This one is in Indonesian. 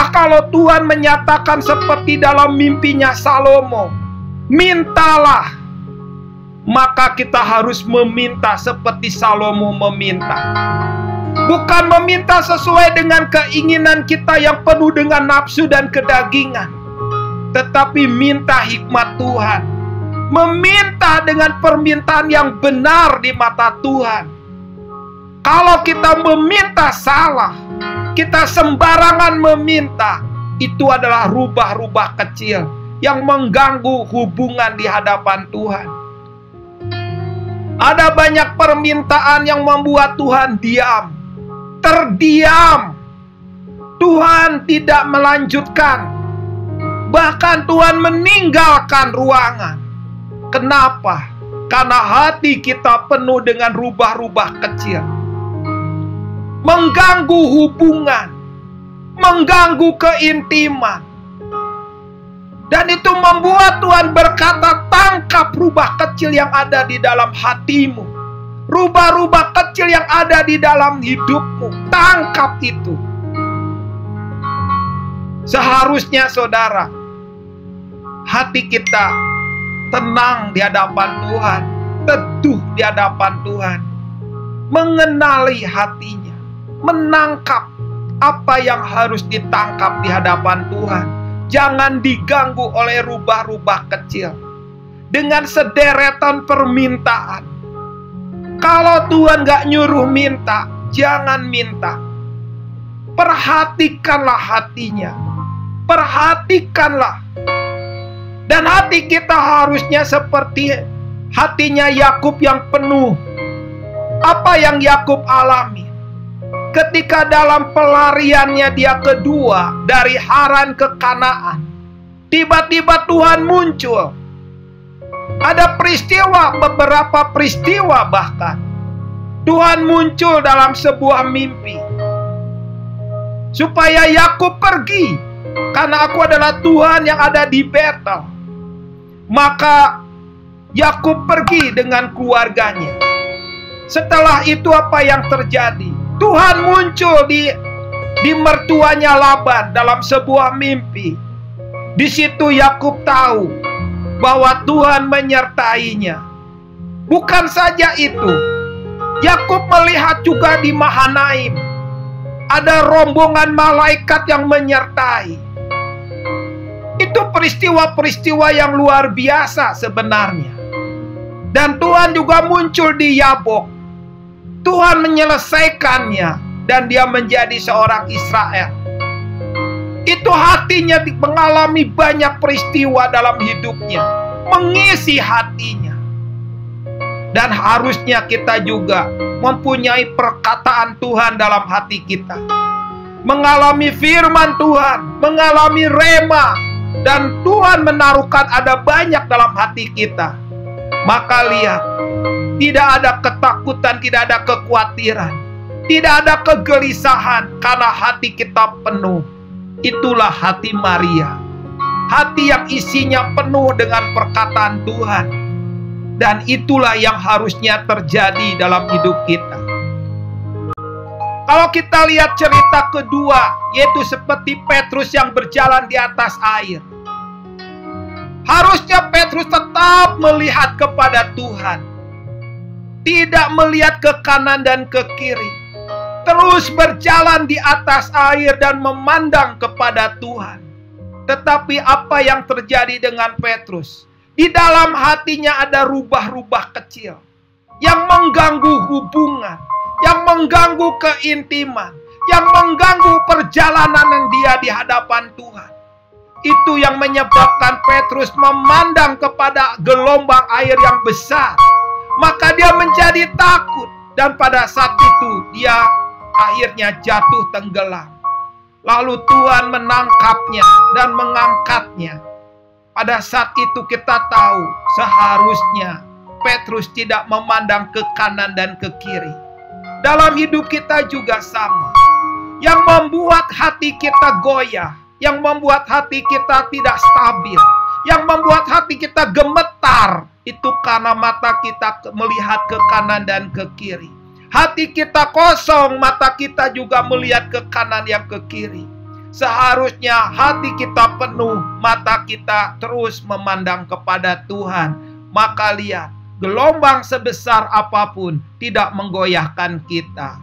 Apakah kalau Tuhan menyatakan seperti dalam mimpinya Salomo, mintalah, maka kita harus meminta seperti Salomo meminta. Bukan meminta sesuai dengan keinginan kita yang penuh dengan nafsu dan kedagingan, tetapi minta hikmat Tuhan. Meminta dengan permintaan yang benar di mata Tuhan. Kalau kita meminta salah, kita sembarangan meminta, itu adalah rubah-rubah kecil yang mengganggu hubungan di hadapan Tuhan. Ada banyak permintaan yang membuat Tuhan diam, terdiam. Tuhan tidak melanjutkan, bahkan Tuhan meninggalkan ruangan. Kenapa? Karena hati kita penuh dengan rubah-rubah kecil, mengganggu hubungan, mengganggu keintiman. Dan itu membuat Tuhan berkata, tangkap rubah kecil yang ada di dalam hatimu, rubah-rubah kecil yang ada di dalam hidupmu. Tangkap itu. Seharusnya saudara, hati kita tenang di hadapan Tuhan, teduh di hadapan Tuhan, mengenali hatinya, menangkap apa yang harus ditangkap di hadapan Tuhan. Jangan diganggu oleh rubah-rubah kecil dengan sederetan permintaan. Kalau Tuhan gak nyuruh minta, jangan minta. Perhatikanlah hatinya, perhatikanlah. Dan hati kita harusnya seperti hatinya Yakub yang penuh. Apa yang Yakub alami ketika dalam pelariannya dia kedua dari Haran ke Kanaan, tiba-tiba Tuhan muncul. Ada peristiwa, beberapa peristiwa bahkan Tuhan muncul dalam sebuah mimpi supaya Yakub pergi, karena aku adalah Tuhan yang ada di Betel. Maka Yakub pergi dengan keluarganya. Setelah itu apa yang terjadi? Tuhan muncul di mertuanya Laban dalam sebuah mimpi. Di situ Yakub tahu bahwa Tuhan menyertainya. Bukan saja itu, Yakub melihat juga di Mahanaim ada rombongan malaikat yang menyertai. Itu peristiwa-peristiwa yang luar biasa sebenarnya. Dan Tuhan juga muncul di Yabok. Tuhan menyelesaikannya dan dia menjadi seorang Israel. Itu hatinya mengalami banyak peristiwa dalam hidupnya, mengisi hatinya. Dan harusnya kita juga mempunyai perkataan Tuhan dalam hati kita, mengalami firman Tuhan, mengalami rema, dan Tuhan menaruhkan ada banyak dalam hati kita. Maka lihat, tidak ada ketakutan, tidak ada kekhawatiran, tidak ada kegelisahan, karena hati kita penuh. Itulah hati Maria, hati yang isinya penuh dengan perkataan Tuhan. Dan itulah yang harusnya terjadi dalam hidup kita. Kalau kita lihat cerita kedua, yaitu seperti Petrus yang berjalan di atas air. Harusnya Petrus tetap melihat kepada Tuhan, tidak melihat ke kanan dan ke kiri, terus berjalan di atas air dan memandang kepada Tuhan. Tetapi apa yang terjadi dengan Petrus? Di dalam hatinya ada rubah-rubah kecil yang mengganggu hubungan, yang mengganggu keintiman, yang mengganggu perjalanan dia di hadapan Tuhan. Itu yang menyebabkan Petrus memandang kepada gelombang air yang besar. Maka dia menjadi takut, dan pada saat itu dia akhirnya jatuh tenggelam. Lalu Tuhan menangkapnya dan mengangkatnya. Pada saat itu kita tahu seharusnya Petrus tidak memandang ke kanan dan ke kiri. Dalam hidup kita juga sama. Yang membuat hati kita goyah, yang membuat hati kita tidak stabil, yang membuat hati kita gemetar, itu karena mata kita melihat ke kanan dan ke kiri. Hati kita kosong, mata kita juga melihat ke kanan yang ke kiri. Seharusnya hati kita penuh, mata kita terus memandang kepada Tuhan. Maka lihat, gelombang sebesar apapun tidak menggoyahkan kita.